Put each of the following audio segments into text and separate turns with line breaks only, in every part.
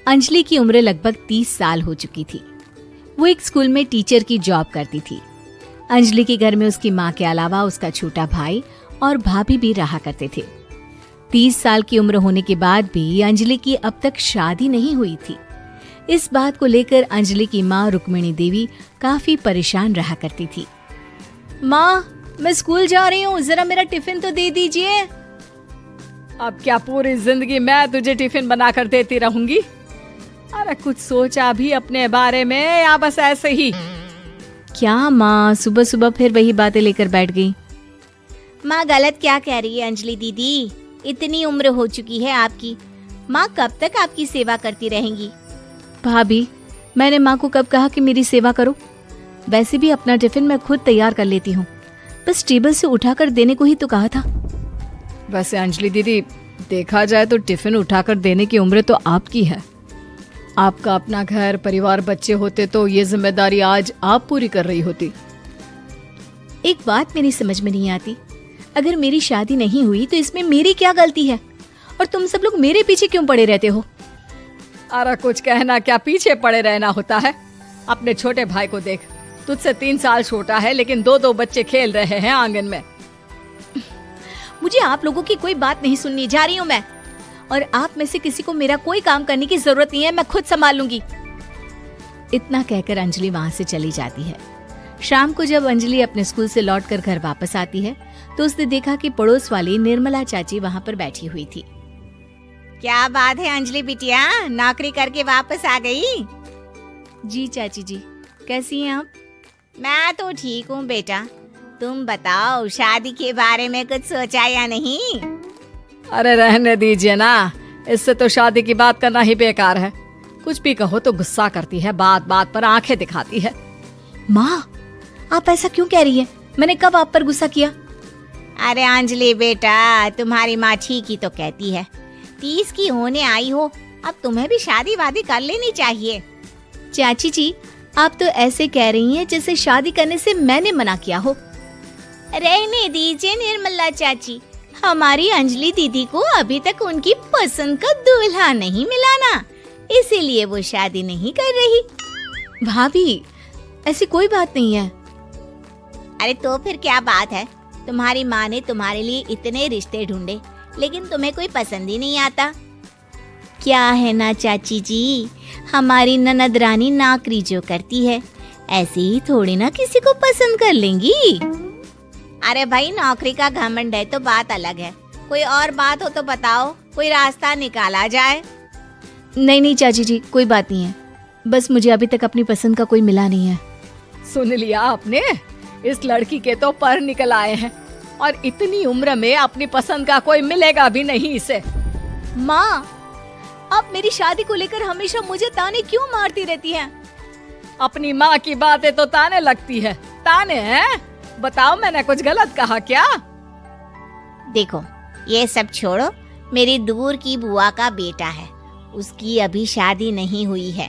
अंजलि की उम्र लगभग 30 साल हो चुकी थी। वो एक स्कूल में टीचर की जॉब करती थी। अंजलि के घर में उसकी माँ के अलावा उसका छोटा भाई और भाभी भी रहा करते थे। 30 साल की उम्र होने के बाद भी अंजलि की अब तक शादी नहीं हुई थी। इस बात को लेकर अंजलि की माँ रुक्मिणी देवी काफी परेशान रहा करती थी। माँ, मैं स्कूल जा रही हूँ, जरा मेरा टिफिन तो दे दीजिए।
अब क्या पूरी जिंदगी मैं तुझे टिफिन बनाकर देती रहूंगी? अरे कुछ सोचा भी अपने बारे में या बस ऐसे ही?
क्या माँ, सुबह सुबह फिर वही बातें लेकर बैठ गई।
माँ गलत क्या कह रही है अंजलि दीदी? इतनी उम्र हो चुकी है आपकी, माँ कब तक आपकी सेवा करती रहेंगी?
भाभी, मैंने माँ को कब कहा कि मेरी सेवा करो? वैसे भी अपना टिफिन मैं खुद तैयार कर लेती हूँ, बस टेबल से उठाकर देने को ही तो कहा था।
वैसे अंजलि दीदी, देखा जाए तो टिफिन उठाकर देने की उम्र तो आपकी है। आपका अपना घर परिवार बच्चे होते तो ये जिम्मेदारी आज आप पूरी कर रही होती।
एक बात मेरी समझ में नहीं आती, अगर मेरी शादी नहीं हुई तो इसमें मेरी क्या गलती है और तुम सब लोग मेरे पीछे क्यों पड़े रहते हो?
अरे कुछ कहना क्या पीछे पड़े रहना होता है? अपने छोटे भाई को देख, तुझसे 3 साल छोटा है लेकिन 2 बच्चे खेल रहे हैं आंगन में।
मुझे आप लोगों की कोई बात नहीं सुननी, जा रही हूँ मैं। और आप में से किसी को मेरा कोई काम करने की जरूरत नहीं है, मैं खुद संभाल लूंगी। इतना कहकर अंजलि वहां से चली जाती है। शाम को जब अंजलि अपने स्कूल से लौटकर घर वापस आती है तो उसने देखा कि पड़ोस वाली निर्मला चाची वहां पर बैठी हुई थी।
क्या बात है अंजलि बिटिया, नौकरी करके वापस आ गई?
जी चाची जी, कैसी हैं आप?
मैं तो ठीक हूँ बेटा, तुम बताओ शादी के बारे में कुछ सोचा या नहीं?
अरे रहने दीजिए ना, इससे तो शादी की बात करना ही बेकार है। कुछ भी कहो तो गुस्सा करती है, बात बात पर आंखें दिखाती है।
माँ, आप ऐसा क्यों कह रही हैं? मैंने कब आप पर गुस्सा किया?
अरे अंजलि बेटा, तुम्हारी माँ ठीक ही तो कहती है। 30 की होने आई हो, अब तुम्हें भी शादी वादी कर लेनी चाहिए।
चाची जी, आप तो ऐसे कह रही हैं जैसे शादी करने से मैंने मना किया हो।
रहने दीजिए निर्मला चाची, हमारी अंजलि दीदी को अभी तक उनकी पसंद का दूल्हा नहीं मिला ना, इसीलिए वो शादी नहीं कर रही।
भाभी, ऐसी कोई बात नहीं है।
अरे तो फिर क्या बात है? तुम्हारी माँ ने तुम्हारे लिए इतने रिश्ते ढूंढे लेकिन तुम्हें कोई पसंद ही नहीं आता।
क्या है ना चाची जी, हमारी ननद रानी नौकरी जो करती है, ऐसे ही थोड़ी ना किसी को पसंद कर लेंगी।
अरे भाई, नौकरी का घमंड है तो बात अलग है, कोई और बात हो तो बताओ, कोई रास्ता निकाला जाए।
नहीं चाची जी, कोई बात नहीं है, बस मुझे अभी तक अपनी पसंद का कोई मिला नहीं है।
सुन लिया आपने, इस लड़की के तो पर निकल आए हैं और इतनी उम्र में अपनी पसंद का कोई मिलेगा भी नहीं इसे।
माँ, आप मेरी शादी को लेकर हमेशा मुझे ताने क्यों मारती रहती हैं?
अपनी माँ की बातें तो ताने लगती है। ताने हैं? बताओ, मैंने कुछ गलत कहा क्या?
देखो, ये सब छोड़ो, मेरी दूर की बुआ का बेटा है, उसकी अभी शादी नहीं हुई है,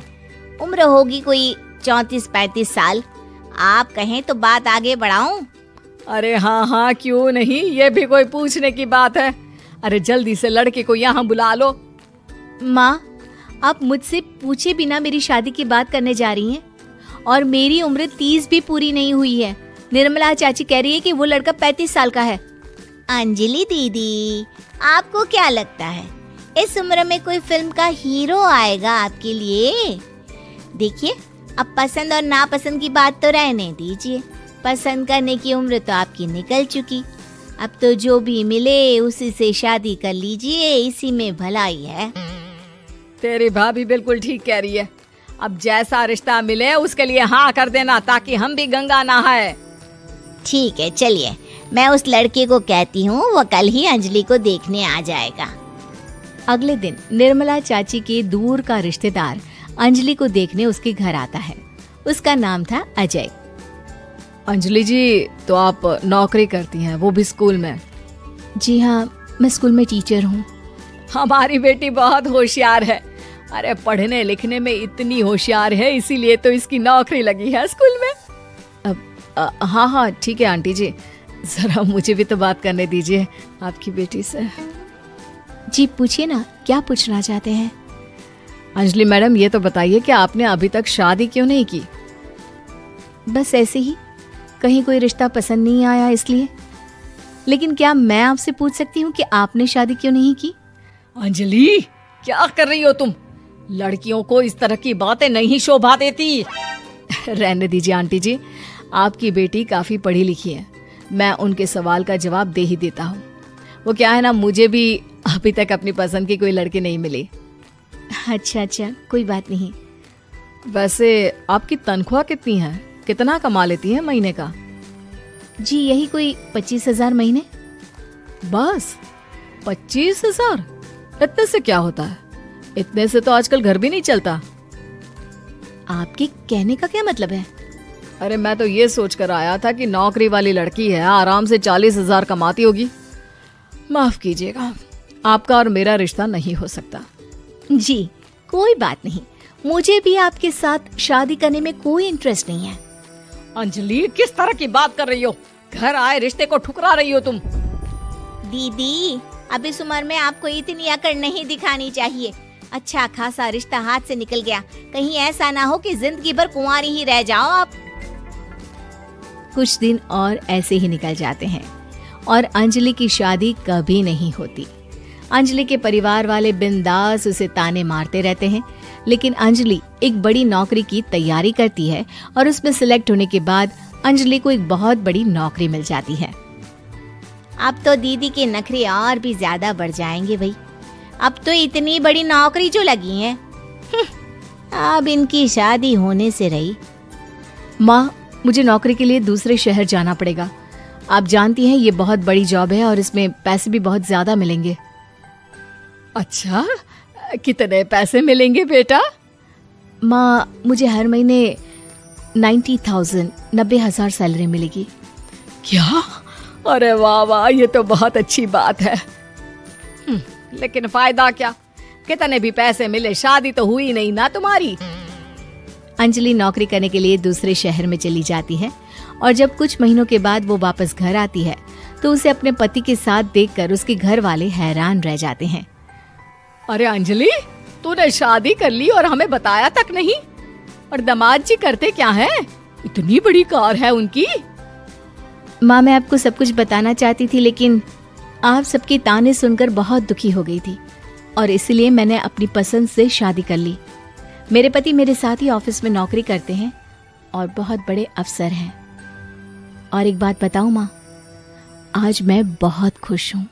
उम्र होगी कोई 34-35 साल। आप कहें तो बात आगे बढ़ाऊं?
अरे हाँ, क्यों नहीं, ये भी कोई पूछने की बात है। अरे जल्दी से लड़के को यहाँ बुला लो।
माँ, आप मुझसे पूछे बिना मेरी शादी की बात करने जा रही हैं और मेरी उम्र 30 भी पूरी नहीं हुई है। निर्मला चाची कह रही है कि वो लड़का 35 साल का है।
अंजलि दीदी, आपको क्या लगता है इस उम्र में कोई फिल्म का हीरो आएगा आपके लिए? देखिए, अब पसंद और नापसंद की बात तो रहने दीजिए, पसंद करने की उम्र तो आपकी निकल चुकी। अब तो जो भी मिले उसी से शादी कर लीजिए, इसी में भलाई है।
तेरी भाभी बिल्कुल ठीक कह रही है। अब जैसा रिश्ता मिले उसके लिए हाँ कर देना, ताकि हम भी गंगा नहाए।
ठीक है, चलिए मैं उस लड़के को कहती हूँ, वो कल ही अंजलि को देखने आ जाएगा।
अगले दिन निर्मला चाची के दूर का रिश्तेदार अंजलि को देखने उसके घर आता है। उसका नाम था अजय।
अंजलि जी, तो आप नौकरी करती हैं, वो भी स्कूल में?
जी हाँ, मैं स्कूल में टीचर हूँ।
हमारी बेटी बहुत होशियार है। अरे पढ़ने लिखने में इतनी होशियार है, इसीलिए तो इसकी नौकरी लगी है स्कूल में।
हाँ, ठीक है आंटी जी, जरा मुझे भी तो बात करने दीजिए आपकी बेटी से। जी पूछिए ना, क्या पूछना चाहते हैं?
अंजलि मैडम, ये तो बताइए कि आपने अभी तक शादी क्यों नहीं की?
बस ऐसे ही, कहीं कोई रिश्ता पसंद नहीं आया इसलिए। लेकिन क्या मैं आपसे पूछ सकती हूँ कि आपने शादी क्यों नहीं की?
अंजलि, क्या कर रही हो तुम? लड़कियों को इस तरह की बातें नहीं शोभा देती। रहने दीजिए आंटी जी, आपकी बेटी काफी पढ़ी लिखी है, मैं उनके सवाल का जवाब दे ही देता हूँ। वो क्या है ना, मुझे भी अभी तक अपनी पसंद की कोई लड़की नहीं मिली।
अच्छा, कोई बात नहीं।
वैसे आपकी तनख्वाह कितनी है? कितना कमा लेती है महीने का?
जी यही कोई 25,000 महीने।
बस 25,000? इतने से क्या होता है? इतने से तो आजकल घर भी नहीं चलता।
आपके कहने का क्या मतलब है?
अरे मैं तो ये सोचकर आया था कि नौकरी वाली लड़की है, आराम से 40,000 कमाती होगी। माफ कीजिएगा, आपका और मेरा रिश्ता नहीं हो सकता।
जी कोई बात नहीं, मुझे भी आपके साथ शादी करने में कोई इंटरेस्ट नहीं है।
अंजलि, किस तरह की बात कर रही हो? घर आए रिश्ते को ठुकरा रही हो तुम।
दीदी, अब इस उम्र में आपको इतनी अकड़ नहीं दिखानी चाहिए। अच्छा खासा रिश्ता हाथ से निकल गया, कहीं ऐसा ना हो कि जिंदगी भर कुंवारी ही रह जाओ आप।
कुछ दिन और ऐसे ही निकल जाते हैं और अंजलि की शादी कभी नहीं होती। अंजलि के परिवार वाले बिंदास उसे ताने मारते रहते हैं, लेकिन अंजलि एक बड़ी नौकरी की तैयारी करती है और उसमें सिलेक्ट होने के बाद अंजलि को एक बहुत बड़ी नौकरी मिल जाती है।
अब तो दीदी के नखरे और भी ज्यादा बढ़ जाएंगे भाई। अब तो इतनी बड़ी नौकरी जो लगी है, अब इनकी शादी होने से रही।
माँ, मुझे नौकरी के लिए दूसरे शहर जाना पड़ेगा। आप जानती हैं ये बहुत बड़ी जॉब है और इसमें पैसे भी बहुत ज्यादा मिलेंगे।
अच्छा, कितने पैसे मिलेंगे बेटा?
माँ, मुझे हर महीने 90,000 सैलरी मिलेगी।
क्या? अरे वाह वाह, ये तो बहुत अच्छी बात है। लेकिन फायदा क्या? कितने भी पैसे मिले, शादी तो हुई नहीं ना तुम्हारी।
अंजलि नौकरी करने के लिए दूसरे शहर में चली जाती है और जब कुछ महीनों के बाद वो वापस घर आती है तो उसे अपने पति के साथ देखकर उसके घर वाले हैरान रह जाते हैं।
अरे अंजलि, तूने शादी कर ली और हमें बताया तक नहीं। और दामाद जी करते क्या हैं? इतनी बड़ी कार है उनकी।
माँ, मैं आपको सब कुछ बताना चाहती थी, लेकिन आप सबके ताने सुनकर बहुत दुखी हो गई थी और इसलिए मैंने अपनी पसंद से शादी कर ली। मेरे पति मेरे साथ ही ऑफिस में नौकरी करते हैं और बहुत बड़े अफसर हैं। और एक बात बताऊं माँ, आज मैं बहुत खुश हूँ।